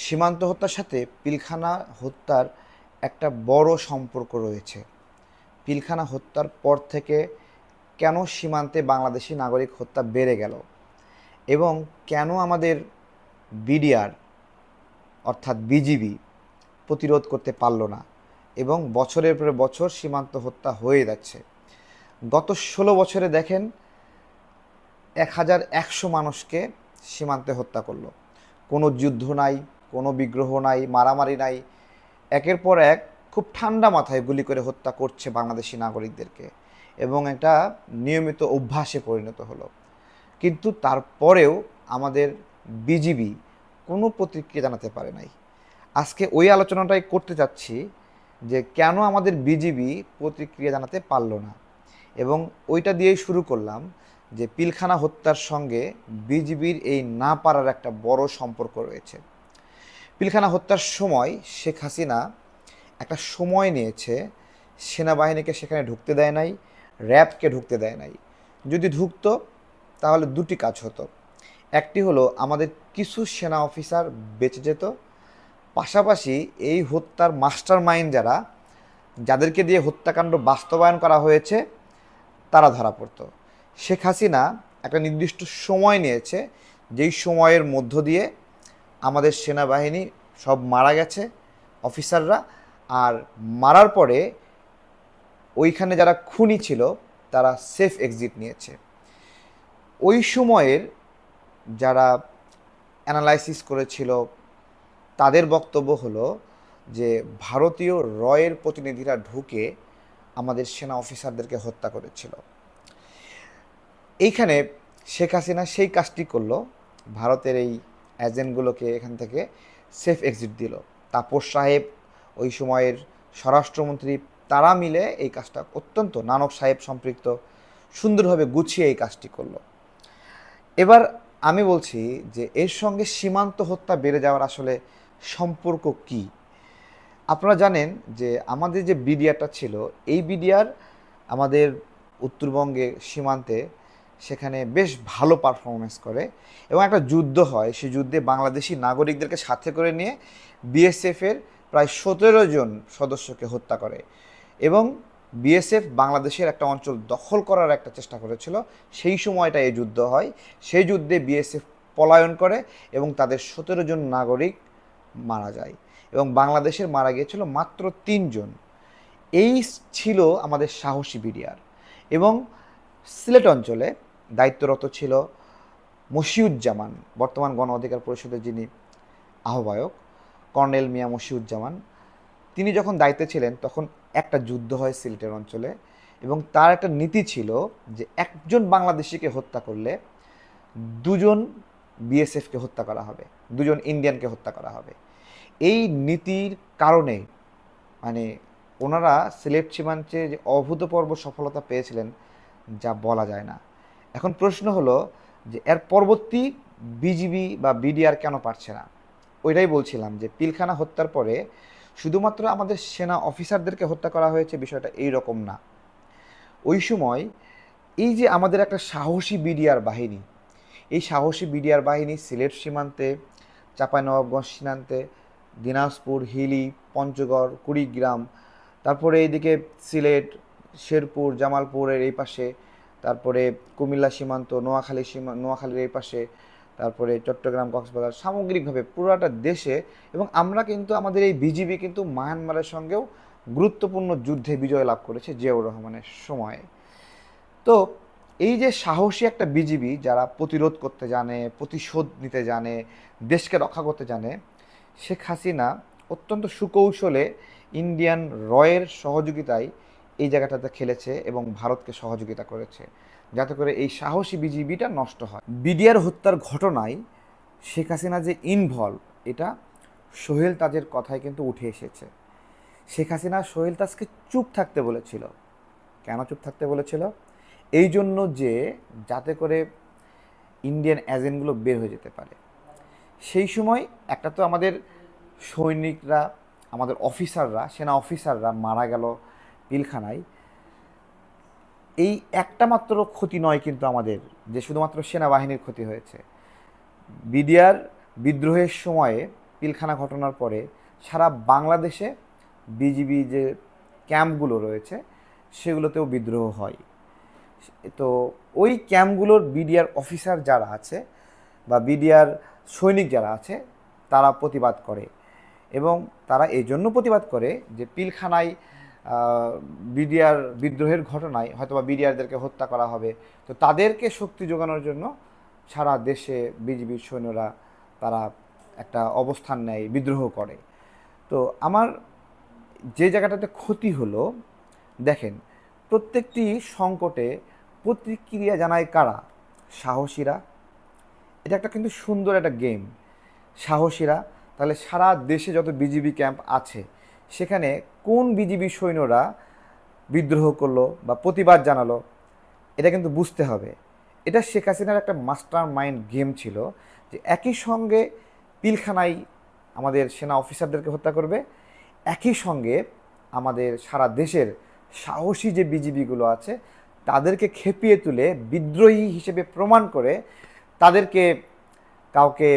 সীমান্ত হত্যার সাথে পিলখানা হত্যার একটা বড় সম্পর্ক রয়েছে। পিলখানা হত্যার পর থেকে কেন সীমান্তে বাংলাদেশি নাগরিক হত্যা বেড়ে গেল এবং কেন আমাদের বিডিআর অর্থাৎ বিজিবি প্রতিরোধ করতে পারল না এবং বছরের পর বছর সীমান্ত হত্যা হয়ে যাচ্ছে। গত ১৬ বছরে দেখেন ১,১০০ মানুষকে সীমান্তে হত্যা করলো। কোনো যুদ্ধ নাই, কোনো বিগ্রহ নাই, মারামারি নাই, একের পর এক খুব ঠান্ডা মাথায় গুলি করে হত্যা করছে বাংলাদেশি নাগরিকদেরকে এবং এটা নিয়মিত অভ্যাসে পরিণত হলো। কিন্তু তারপরেও আমাদের বিজিবি কোনো প্রতিক্রিয়া জানাতে পারে নাই। আজকে ওই আলোচনাটাই করতে চাচ্ছি যে কেন আমাদের বিজিবি প্রতিক্রিয়া জানাতে পারল না, এবং ওইটা দিয়েই শুরু করলাম যে পিলখানা হত্যার সঙ্গে বিজিবির এই না পারার একটা বড় সম্পর্ক রয়েছে। পিলখানা হত্যার সময় শেখ হাসিনা একটা সময় নিয়েছে, সেনাবাহিনীকে সেখানে ঢুকতে দেয় নাই, র্যাবকে ঢুকতে দেয় নাই। যদি ঢুকতো তাহলে দুটি কাজ হতো। একটি হলো আমাদের কিছু সেনা অফিসার বেঁচে যেত, পাশাপাশি এই হত্যার মাস্টার মাইন্ড যাদেরকে দিয়ে হত্যাকাণ্ড বাস্তবায়ন করা হয়েছে তারা ধরা পড়তো। শেখ হাসিনা একটা নির্দিষ্ট সময় নিয়েছে, যেই সময়ের মধ্য দিয়ে আমাদের সেনাবাহিনী সব মারা গেছে অফিসাররা, আর মারার পরে ওইখানে যারা খুনি ছিল তারা সেফ এক্সিট নিয়েছে। ওই সময়ের যারা অ্যানালাইসিস করেছিল তাদের বক্তব্য হলো যে ভারতীয় রয়ের প্রতিনিধিরা ঢুকে আমাদের সেনা অফিসারদেরকে হত্যা করেছিল। এইখানে শেখ হাসিনা সেই কাজটি করলো, ভারতের এই এজেন্টগুলোকে এখান থেকে সেফ এক্সিট দিল। তাপস সাহেব, ওই সময়ের স্বরাষ্ট্রমন্ত্রী, তারা মিলে এই কাজটা, অত্যন্ত নানক সাহেব সম্পৃক্ত, সুন্দরভাবে গুছিয়ে এই কাজটি করলো। এবার আমি বলছি যে এর সঙ্গে সীমান্ত হত্যা বেড়ে যাওয়ার আসলে সম্পর্ক কি। আপনারা জানেন যে আমাদের যে বিডিআরটা ছিল, এই বিডিআর আমাদের উত্তরবঙ্গে সীমান্তে সেখানে বেশ ভালো পারফরমেন্স করে এবং একটা যুদ্ধ হয়, সেই যুদ্ধে বাংলাদেশি নাগরিকদেরকে সাথে করে নিয়ে বিএসএফের প্রায় ১৭ জন সদস্যকে হত্যা করে এবং বিএসএফ বাংলাদেশের একটা অঞ্চল দখল করার একটা চেষ্টা করেছিল। সেই সময়টা এই যুদ্ধ হয়, সেই যুদ্ধে বিএসএফ পলায়ন করে এবং তাদের ১৭ জন নাগরিক মারা যায় এবং বাংলাদেশের মারা গিয়েছিল মাত্র ৩ জন। এই ছিল আমাদের সাহসী বিডিআর। এবং সিলেট অঞ্চলে দায়িত্বরত ছিল মশিউজ্জামান, বর্তমান গণ অধিকার পরিষদের যিনি আহ্বায়ক, কর্নেল মিয়া মশিউজ্জামান। তিনি যখন দায়িত্বে ছিলেন তখন একটা যুদ্ধ হয় সিলেটের অঞ্চলে এবং তার একটা নীতি ছিল যে একজন বাংলাদেশিকে হত্যা করলে ২জন বিএসএফকে হত্যা করা হবে, ২জন ইন্ডিয়ানকে হত্যা করা হবে। এই নীতির কারণে মানে ওনারা সিলেট সীমান্তে যে অভূতপূর্ব সফলতা পেয়েছিলেন যা বলা যায় না। এখন প্রশ্ন হলো যে এর পরবর্তী বিজিবি বা বিডিআর কেন পারছে না। ওইটাই বলছিলাম যে পিলখানা হত্যার পরে শুধুমাত্র আমাদের সেনা অফিসারদেরকে হত্যা করা হয়েছে, বিষয়টা এই রকম না। ওই সময় এই যে আমাদের একটা সাহসী বিডিআর বাহিনী, এই সাহসী বিডিআর বাহিনী সিলেট সীমান্তে, চাঁপাইনবাবগঞ্জ সীমান্তে, দিনাজপুর, হিলি, পঞ্চগড়, কুড়িগ্রাম, তারপরে এইদিকে সিলেট, শেরপুর, জামালপুরের এই পাশে, তারপরে কুমিল্লা সীমান্ত, নোয়াখালীর এই পাশে, তারপরে চট্টগ্রাম, কক্সবাজার, সামগ্রিকভাবে পুরোটা দেশে। এবং আমরা কিন্তু আমাদের এই বিজিবি কিন্তু মায়ানমারের সঙ্গেও গুরুত্বপূর্ণ যুদ্ধে বিজয় লাভ করেছে জিয়াউর রহমানের সময়ে। তো এই যে সাহসী একটা বিজিবি যারা প্রতিরোধ করতে জানে, প্রতিশোধ নিতে জানে, দেশকে রক্ষা করতে জানে, শেখ হাসিনা অত্যন্ত সুকৌশলে ইন্ডিয়ান রয়ের সহযোগিতায় এই জায়গাটাতে খেলেছে এবং ভারতকে সহযোগিতা করেছে যাতে করে এই সাহসী বিজিবিটা নষ্ট হয়। বিডিআর হত্যার ঘটনায় শেখ হাসিনা যে ইনভলভ, এটা সোহেল তাজের কথায় কিন্তু উঠে এসেছে। শেখ হাসিনা সোহেল তাজকে চুপ থাকতে বলেছিল। কেন চুপ থাকতে বলেছিল? এই জন্য যে যাতে করে ইন্ডিয়ান এজেন্টগুলো বের হয়ে যেতে পারে। সেই সময় একটা তো আমাদের সৈনিকরা, আমাদের অফিসাররা, সেনা অফিসাররা মারা গেল পিলখানায়। এই একটা মাত্র ক্ষতি নয় কিন্তু আমাদের, যে শুধুমাত্র সেনাবাহিনীর ক্ষতি হয়েছে। বিডিআর বিদ্রোহের সময়ে পিলখানা ঘটনার পরে সারা বাংলাদেশে বিজিবি যে ক্যাম্পগুলো রয়েছে সেগুলোতেও বিদ্রোহ হয়। তো ওই ক্যাম্পগুলোর বিডিআর অফিসার যারা আছে বা বিডিআর সৈনিক যারা আছে তারা প্রতিবাদ করে, এবং তারা এই জন্য প্রতিবাদ করে যে পিলখানায় বিডিআর বিদ্রোহের ঘটনায় হয়তোবা বিডিআরদেরকে হত্যা করা হবে, তো তাদেরকে শক্তি যোগানোর জন্য সারা দেশে বিজিবির সৈন্যরা তারা একটা অবস্থান নেয়, বিদ্রোহ করে। তো আমার যে জায়গাটাতে ক্ষতি হলো, দেখেন প্রত্যেকটি সংকটে প্রতিক্রিয়া জানায় কারা? সাহসীরা। এটা একটা কিন্তু সুন্দর একটা গেম, সাহসীরা। তাহলে সারা দেশে যত বিজিবি ক্যাম্প আছে সেখানে কোন বিজিবি সৈন্যরা বিদ্রোহ করলো বা প্রতিবাদ জানালো, এটা কিন্তু বুঝতে হবে। এটা শেখ হাসিনার একটা মাস্টার মাইন্ড গেম ছিল যে একই সঙ্গে পিলখানায় আমাদের সেনা অফিসারদেরকে হত্যা করবে, একই সঙ্গে আমাদের সারা দেশের সাহসী যে বিজিবিগুলো আছে তাদেরকে খেপিয়ে তুলে বিদ্রোহী হিসেবে প্রমাণ করে তাদেরকে কাউকে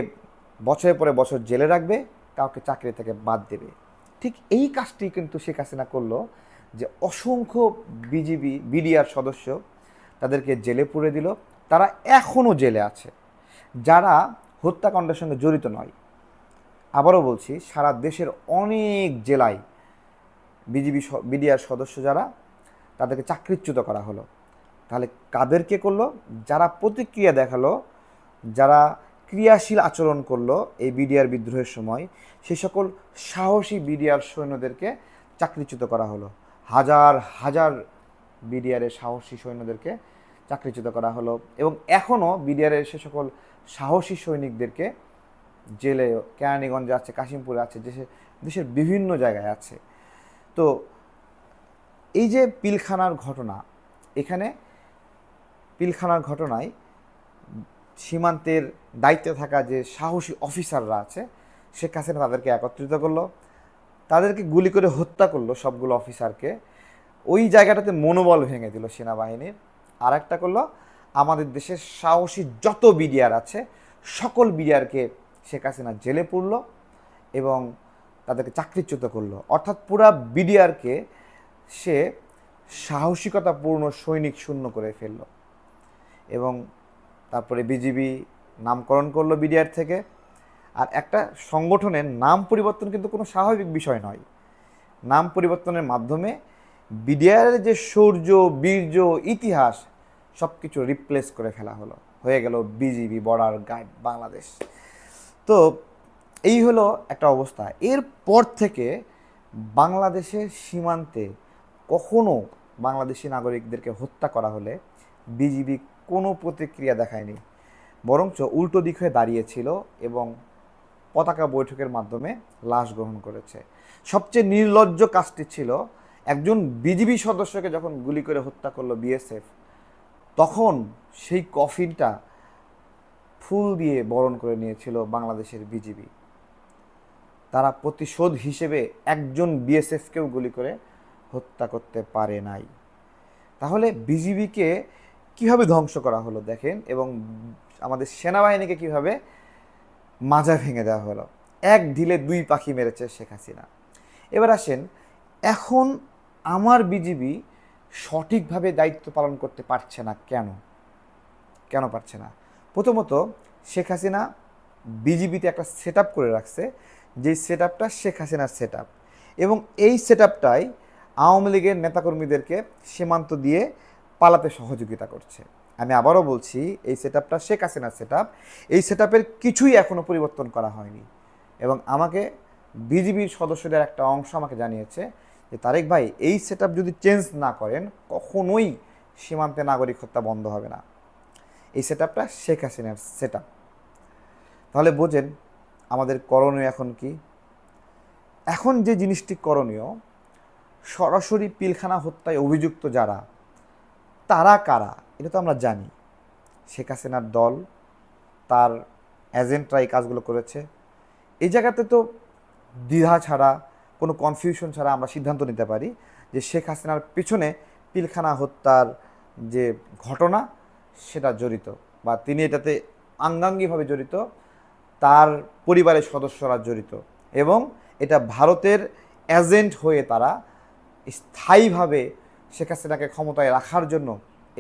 বছরের পরে বছর জেলে রাখবে, কাউকে চাকরি থেকে বাদ দেবে। ঠিক এই কাজটি কিন্তু শেখ হাসিনা করলো, যে অসংখ্য বিডিআর সদস্য তাদেরকে জেলে পুরে দিল। তারা এখনও জেলে আছে যারা হত্যাকাণ্ডের সঙ্গে জড়িত নয়। আবারও বলছি, সারা দেশের অনেক জেলায় বিডিআর সদস্য যারা, তাদেরকে চাকরিচ্যুত করা হলো। তাহলে কাদেরকে করলো? যারা প্রতিক্রিয়া দেখালো, যারা ক্রিয়াশীল আচরণ করলো এই বিডিআর বিদ্রোহের সময়, সেই সকল সাহসী বিডিআর সৈন্যদেরকে চাকরিচ্যুত করা হলো। হাজার হাজার বিডিআরের সাহসী সৈন্যদেরকে চাকরিচ্যুত করা হলো, এবং এখনও বিডিআরের সে সকল সাহসী সৈনিকদেরকে জেলে কেরানীগঞ্জে আছে, কাশিমপুরে আছে, দেশের বিভিন্ন জায়গায় আছে। তো এই যে পিলখানার ঘটনা, এখানে পিলখানার ঘটনায় সীমান্তের দায়িত্বে থাকা যে সাহসী অফিসাররা আছে, শেখ হাসিনা তাদেরকে একত্রিত করলো, তাদেরকে গুলি করে হত্যা করলো সবগুলো অফিসারকে। ওই জায়গাটাতে মনোবল ভেঙে দিল সেনাবাহিনীর। আর একটা করলো, আমাদের দেশের সাহসী যত বিডিআর আছে সকল বিডিআরকে শেখ হাসিনা জেলে পুরলো এবং তাদেরকে চাকরিচ্যুত করলো। অর্থাৎ পুরা বিডিআরকে সে সাহসিকতাপূর্ণ সৈনিক শূন্য করে ফেললো। এবং তারপরে বিজিবি নামকরণ করলো বিডিআর থেকে। আর একটা সংগঠনের নাম পরিবর্তন কিন্তু কোনো স্বাভাবিক বিষয় নয়। নাম পরিবর্তনের মাধ্যমে বিডিআরের যে শৌর্য, বীর্য, ইতিহাস সব কিছু রিপ্লেস করে ফেলা হলো, হয়ে গেল বিজিবি বর্ডার গার্ড বাংলাদেশ। তো এই হলো একটা অবস্থা। এরপর থেকে বাংলাদেশের সীমান্তে কখনো বাংলাদেশি নাগরিকদেরকে হত্যা করা হলে বিজিবি কোনো প্রতিক্রিয়া দেখায়নি, বরঞ্চ উল্টো দিক হয়ে দাঁড়িয়েছিল এবং পতাকা বৈঠকের মাধ্যমে লাশ গ্রহণ করেছে। সবচেয়ে নির্লজ্জ কাজটি ছিল, একজন বিজিবি সদস্যকে যখন গুলি করে হত্যা করলো বিএসএফ, তখন সেই কফিনটা ফুল দিয়ে বরণ করে নিয়েছিল বাংলাদেশের বিজিবি। তারা প্রতিশোধ হিসেবে একজন বিএসএফকেও গুলি করে হত্যা করতে পারে নাই। তাহলে বিজিবিকে কীভাবে ধ্বংস করা হলো দেখেন, এবং আমাদের সেনাবাহিনীকে কীভাবে মাজা ভেঙে দেওয়া হলো। এক ঢিলে দুই পাখি মেরেছে শেখ হাসিনা। এবার আসেন, এখন আমার বিজিবি সঠিকভাবে দায়িত্ব পালন করতে পারছে না। কেন পারছে না? প্রথমত, শেখ হাসিনা বিজিবিতে একটা সেট করে রাখছে, যেই সেট আপটা শেখ হাসিনার সেট আপ, এবং এই সেট আপটাই আওয়ামী লীগের নেতাকর্মীদেরকে সীমান্ত দিয়ে পালাতে সহযোগিতা করছে। আমি আবারও বলছি, এই সেট আপটা শেখ হাসিনার সেট আপ। এই সেট আপের কিছুই এখনও পরিবর্তন করা হয়নি। এবং আমাকে বিজিবির সদস্যদের একটা অংশ আমাকে জানিয়েছে যে তারেক ভাই, এই সেট আপ যদি চেঞ্জ না করেন কখনোই সীমান্তে নাগরিক হত্যা বন্ধ হবে না। এই সেট আপটা শেখ হাসিনার সেট আপ। তাহলে বোঝেন আমাদের করণীয় এখন কি? এখন যে জিনিসটি করণীয়, সরাসরি পিলখানা হত্যায় অভিযুক্ত যারা, তারা কারা এটা তো আমরা জানি। শেখ হাসিনার দল, তার এজেন্টরা এই কাজগুলো করেছে। এই জায়গাতে তো দ্বিধা ছাড়া, কোনো কনফিউশন ছাড়া আমরা সিদ্ধান্ত নিতে পারি যে শেখ হাসিনার পিছনে পিলখানা হত্যার যে ঘটনা সেটা জড়িত, বা তিনি এটাতে আঙ্গাঙ্গিভাবে জড়িত, তার পরিবারের সদস্যরা জড়িত, এবং এটা ভারতের এজেন্ট হয়ে তারা স্থায়ীভাবে শেখ হাসিনাকে ক্ষমতায় রাখার জন্য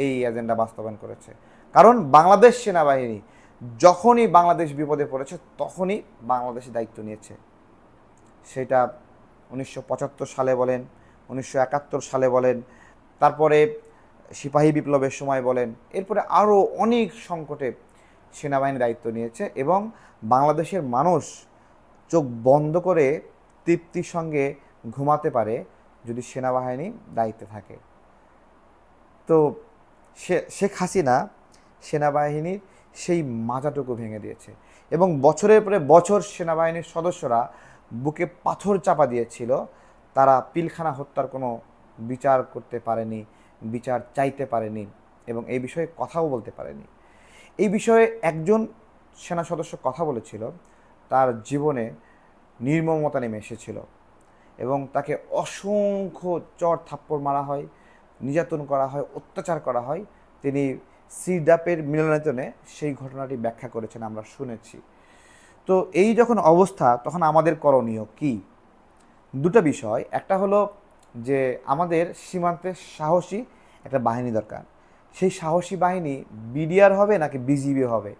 এই এজেন্ডা বাস্তবায়ন করেছে। কারণ বাংলাদেশ সেনাবাহিনী যখনই বাংলাদেশ বিপদে পড়েছে তখনই বাংলাদেশে দায়িত্ব নিয়েছে। সেটা 1975 সালে বলেন, 1971 সালে বলেন, তারপরে সিপাহী বিপ্লবের সময় বলেন, এরপরে আরও অনেক সংকটে সেনাবাহিনী দায়িত্ব নিয়েছে, এবং বাংলাদেশের মানুষ চোখ বন্ধ করে তৃপ্তির সঙ্গে ঘুমাতে পারে যদি সেনাবাহিনী দায়িত্বে থাকে। তো শেখ হাসিনা সেনাবাহিনীর সেই মাজাটুকু ভেঙে দিয়েছে, এবং বছরের পরে বছর সেনাবাহিনীর সদস্যরা বুকে পাথর চাপা দিয়েছিল। তারা পিলখানা হত্যার কোনো বিচার করতে পারেনি, বিচার চাইতে পারেনি, এবং এই বিষয়ে কথাও বলতে পারেনি। এই বিষয়ে একজন সেনা সদস্য কথা বলেছিল, তার জীবনে নির্মমতা নেমে এসেছিল এবং তাকে অসংখ্য চর থাপ্পড় মারা হয়, নির্যাতন করা হয়, অত্যাচার করা হয়। তিনি সিডাপের মিলনায়তনে সেই ঘটনাটি ব্যাখ্যা করেছেন, আমরা শুনেছি। তো এই যখন অবস্থা, তখন আমাদের করণীয় কি? দুটো বিষয়। একটা হলো যে আমাদের সীমান্তে সাহসী একটা বাহিনী দরকার। সেই সাহসী বাহিনী বিডিআর হবে নাকি বিজিবি হবে,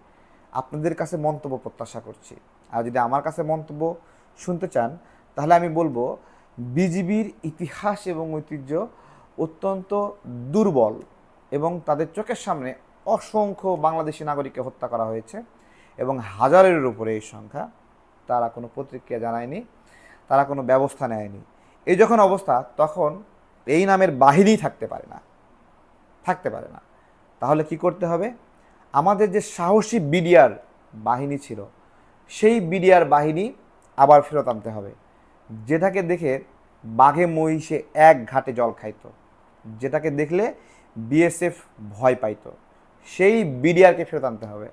আপনাদের কাছে মন্তব্য প্রত্যাশা করছি। আর যদি আমার কাছে মন্তব্য শুনতে চান তাহলে আমি বলবো, বিজিবির ইতিহাস এবং ঐতিহ্য অত্যন্ত দুর্বল, এবং তাদের চোখের সামনে অসংখ্য বাংলাদেশি নাগরিককে হত্যা করা হয়েছে, এবং হাজারের উপরে এই সংখ্যা। তারা কোনো প্রতিক্রিয়া জানায়নি, তারা কোনো ব্যবস্থা নেয়নি। এই যখন অবস্থা, তখন এই নামের বাহিনী থাকতে পারে না। তাহলে কি করতে হবে? আমাদের যে সাহসী বিডিআর বাহিনী ছিল, সেই বিডিআর বাহিনী আবার ফেরত আনতে হবে। যেটাকে দেখে বাঘে মহিষে এক ঘাটে জল খাইতো, যেটাকে দেখলে বিএসএফ ভয় পাইতো, সেই বিডিআরকে ফেরত আনতে হবে।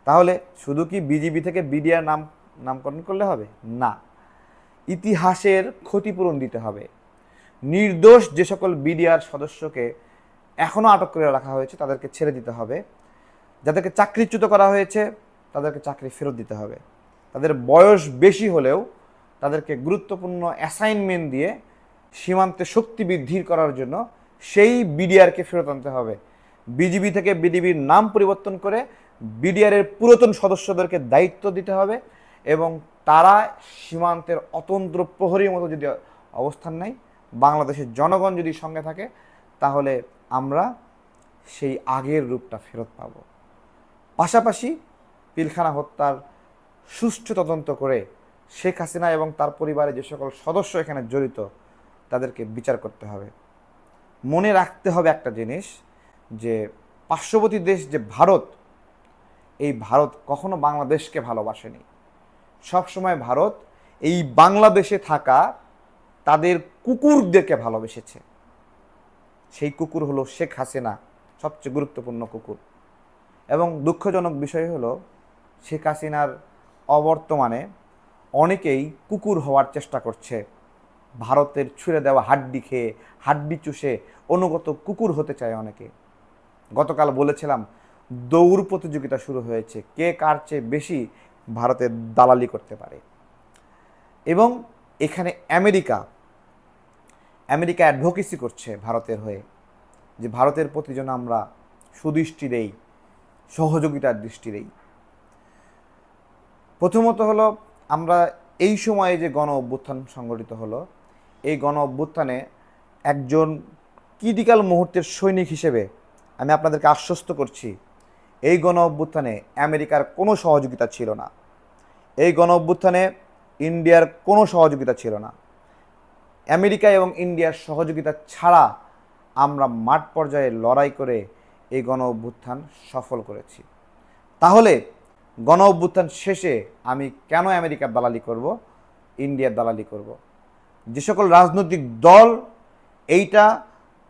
তাহলে শুধু কি বিজিবি থেকে বিডিআর নামকরণ করলে হবে? না, ইতিহাসের ক্ষতিপূরণ দিতে হবে। নির্দোষ যে সকল বিডিআর সদস্যকে এখনও আটক করে রাখা হয়েছে তাদেরকে ছেড়ে দিতে হবে। যাদেরকে চাকরিচ্যুত করা হয়েছে তাদেরকে চাকরি ফেরত দিতে হবে। তাদের বয়স বেশি হলেও তাদেরকে গুরুত্বপূর্ণ অ্যাসাইনমেন্ট দিয়ে সীমান্তে শক্তি বৃদ্ধি করার জন্য সেই বিডিআরকে ফেরত আনতে হবে। বিজিবি থেকে বিডিবির নাম পরিবর্তন করে বিডিআরের পুরাতন সদস্যদেরকে দায়িত্ব দিতে হবে, এবং তারা সীমান্তের অতন্ত্র প্রহরীর মতো যদি অবস্থান নেয়, বাংলাদেশের জনগণ যদি সঙ্গে থাকে, তাহলে আমরা সেই আগের রূপটা ফেরত পাব। পাশাপাশি পিলখানা হত্যার সুষ্ঠু তদন্ত করে শেখ হাসিনা এবং তার পরিবারের যে সকল সদস্য এখানে জড়িত তাদেরকে বিচার করতে হবে। মনে রাখতে হবে একটা জিনিস, যে পার্শ্ববর্তী দেশ যে ভারত, এই ভারত কখনো বাংলাদেশকে ভালোবাসেনি। সবসময় ভারত এই বাংলাদেশে থাকা তাদের কুকুরদেরকে ভালোবেসেছে। সেই কুকুর হলো শেখ হাসিনা, সবচেয়ে গুরুত্বপূর্ণ কুকুর। এবং দুঃখজনক বিষয় হলো, শেখ হাসিনার অবর্তমানে অনেকেই কুকুর হওয়ার চেষ্টা করছে। ভারতের ছুঁড়ে দেওয়া হাড্ডি খেয়ে, হাড্ডি চুষে অনুগত কুকুর হতে চায় অনেকে। গতকাল বলেছিলাম, দৌড় প্রতিযোগিতা শুরু হয়েছে, কে কার চেয়ে বেশি ভারতের দালালি করতে পারে। এবং এখানে আমেরিকা অ্যাডভোকেসি করছে ভারতের হয়ে, যে ভারতের প্রতি যেন আমরা সুদৃষ্টি দেই, সহযোগিতার দৃষ্টি দেই। প্রথমত হলো, আমরা এই সময়ে যে গণ অভ্যুত্থান সংগঠিত হলো, এই গণ অভ্যুত্থানে একজন ক্রিটিক্যাল মুহূর্তের সৈনিক হিসেবে আমি আপনাদেরকে আশ্বস্ত করছি, এই গণ অভ্যুত্থানে আমেরিকার কোনো সহযোগিতা ছিল না। এই গণ অভ্যুত্থানে ইন্ডিয়ার কোনো সহযোগিতা ছিল না। আমেরিকা এবং ইন্ডিয়ার সহযোগিতা ছাড়া আমরা মাঠ পর্যায়ে লড়াই করে এই গণ অভ্যুত্থান সফল করেছি। তাহলে গণ অভ্যুত্থান শেষে আমি কেন আমেরিকার দালালি করব, ইন্ডিয়ার দালালি করব? যে সকল রাজনৈতিক দল এইটা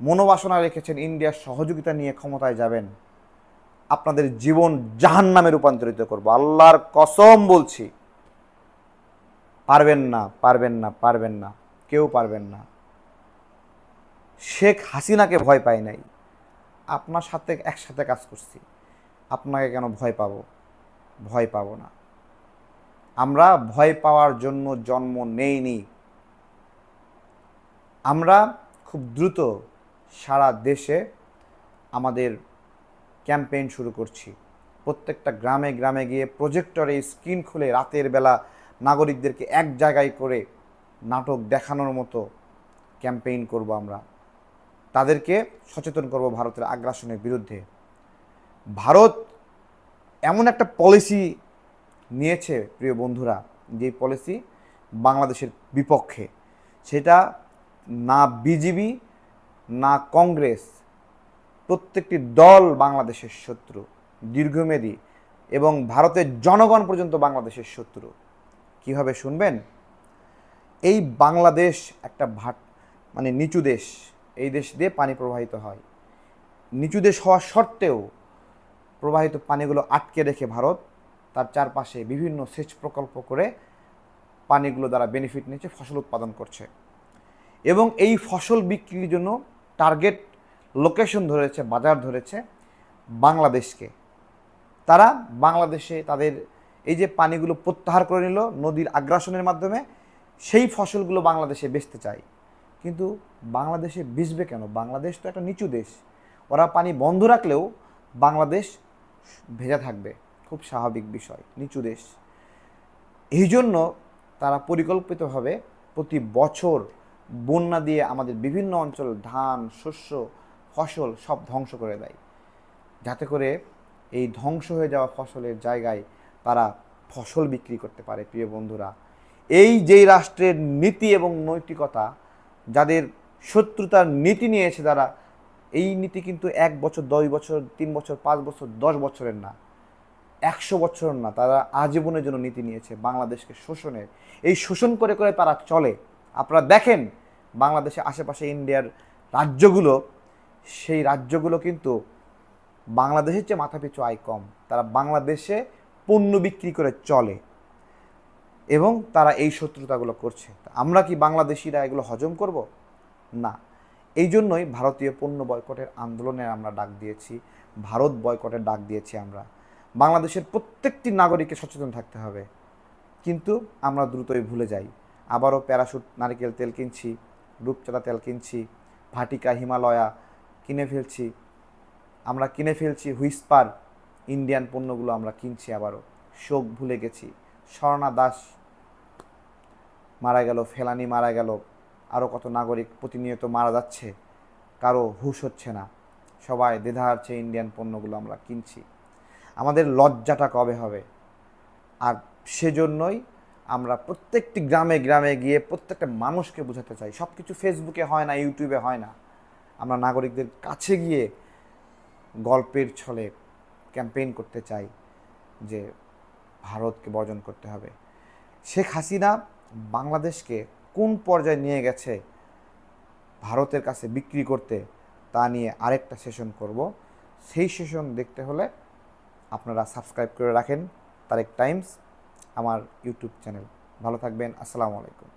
মনোবাসনা রেখেছেন ইন্ডিয়ার সহযোগিতা নিয়ে ক্ষমতায় যাবেন, আপনাদের জীবন জাহান্নামে রূপান্তরিত করব। আল্লাহর কসম বলছি, পারবেন না, কেউ পারবেন না। শেখ হাসিনাকে ভয় পাই নাই, আপনার সাথে একসাথে কাজ করছি, আপনাকে কেন ভয় পাবো? ভয় পাবো না। আমরা ভয় পাওয়ার জন্য জন্ম নেইনি। আমরা খুব দ্রুত সারা দেশে আমাদের ক্যাম্পেইন শুরু করছি। প্রত্যেকটা গ্রামে গ্রামে গিয়ে প্রজেক্টরে স্ক্রিন খুলে রাতের বেলা নাগরিকদেরকে এক জায়গায় করে নাটক দেখানোর মতো ক্যাম্পেইন করব আমরা। তাদেরকে সচেতন করব ভারতের আগ্রাসনের বিরুদ্ধে। ভারত এমন একটা পলিসি নিয়েছে প্রিয় বন্ধুরা, যে পলিসি বাংলাদেশের বিপক্ষে। সেটা না বিজেপি না কংগ্রেস, প্রত্যেকটি দল বাংলাদেশের শত্রু, দীর্ঘমেয়াদী, এবং ভারতের জনগণ পর্যন্ত বাংলাদেশের শত্রু। কিভাবে শুনবেন? এই বাংলাদেশ একটা মানে নিচু দেশ। এই দেশ দিয়ে পানি প্রবাহিত হয়। নিচু দেশ হওয়া সত্ত্বেও প্রবাহিত পানিগুলো আটকে রেখে ভারত তার চারপাশে বিভিন্ন সেচ প্রকল্প করে পানিগুলো দ্বারা বেনিফিট নিচ্ছে, ফসল উৎপাদন করছে এবং এই ফসল বিক্রির জন্য টার্গেট লোকেশন ধরেছে, বাজার ধরেছে বাংলাদেশকে। তারা বাংলাদেশে তাদের এই যে পানিগুলো প্রত্যাহার করে নিল নদীর আগ্রাসনের মাধ্যমে, সেই ফসলগুলো বাংলাদেশে বেচতে চায়। কিন্তু বাংলাদেশে বেচবে কেন? বাংলাদেশ তো একটা নিচু দেশ। ওরা পানি বন্ধ রাখলেও বাংলাদেশ ভেজা থাকবে, খুব স্বাভাবিক বিষয়, নিচু দেশ। এই জন্য তারা পরিকল্পিতভাবে প্রতি বছর বন্যা দিয়ে আমাদের বিভিন্ন অঞ্চল, ধান, শস্য, ফসল সব ধ্বংস করে দেয়, যাতে করে এই ধ্বংস হয়ে যাওয়া ফসলের জায়গায় তারা ফসল বিক্রি করতে পারে। প্রিয় বন্ধুরা, এই যেই রাষ্ট্রের নীতি এবং নৈতিকতা, যাদের শত্রুতার নীতি নিয়েছে তারা, এই নীতি কিন্তু 1 বছর, 2 বছর, 3 বছর, 5 বছর, 10 বছরের না, 100 বছরের না, তারা আজীবনের জন্য নীতি নিয়েছে বাংলাদেশকে শোষণের। এই শোষণ করে করে তারা চলে। আপনারা দেখেন বাংলাদেশে আশেপাশে ইন্ডিয়ার রাজ্যগুলো, সেই রাজ্যগুলো কিন্তু বাংলাদেশের চেয়ে মাথাপিছু আয় কম। তারা বাংলাদেশে পণ্য বিক্রি করে চলে এবং তারা এই শত্রুতাগুলো করছে। আমরা কি বাংলাদেশিরা এগুলো হজম করব? না। এই জন্যই ভারতীয় পণ্য বয়কটের আন্দোলনের আমরা ডাক দিয়েছি, ভারত বয়কটের ডাক দিয়েছি আমরা। বাংলাদেশের প্রত্যেকটি নাগরিককে সচেতন থাকতে হবে, কিন্তু আমরা দ্রুতই ভুলে যাই। আবারও প্যারাশুট নারকেল তেল কিনছি, রূপচাঁদা তেল কিনছি, ভাটিকা হিমালয়া কিনে ফেলছি, আমরা কিনে ফেলছি হুইস্পার, ইন্ডিয়ান পণ্যগুলো আমরা কিনছি আবারও। শোক ভুলে গেছি। স্বর্ণা দাস মারা গেল, ফেলানি মারা গেল, আরও কত নাগরিক প্রতিনিয়ত মারা যাচ্ছে, কারো হুঁশ হচ্ছে না, সবাই দ্বিধাচ্ছে ইন্ডিয়ান পণ্যগুলো আমরা কিনছি। আমাদের লজ্জাটা কবে হবে? আর সেজন্যই আমরা প্রত্যেকটি গ্রামে গ্রামে গিয়ে প্রত্যেকটা মানুষকে বোঝাতে চাই। সব কিছু ফেসবুকে হয় না, ইউটিউবে হয় না। আমরা নাগরিকদের কাছে গিয়ে গল্পের ছলে ক্যাম্পেইন করতে চাই যে ভারতকে বর্জন করতে হবে। শেখ হাসিনা বাংলাদেশকে কোন পর্যায়ে নিয়ে গেছে ভারতের কাছে বিক্রি করতে, তা নিয়ে আরেকটা সেশন করব। সেই সেশন দেখতে হলে আপনারা সাবস্ক্রাইব করে রাখেন তারেক টাইমস, আমার ইউটিউব চ্যানেল। ভালো থাকবেন। আসসালামু আলাইকুম।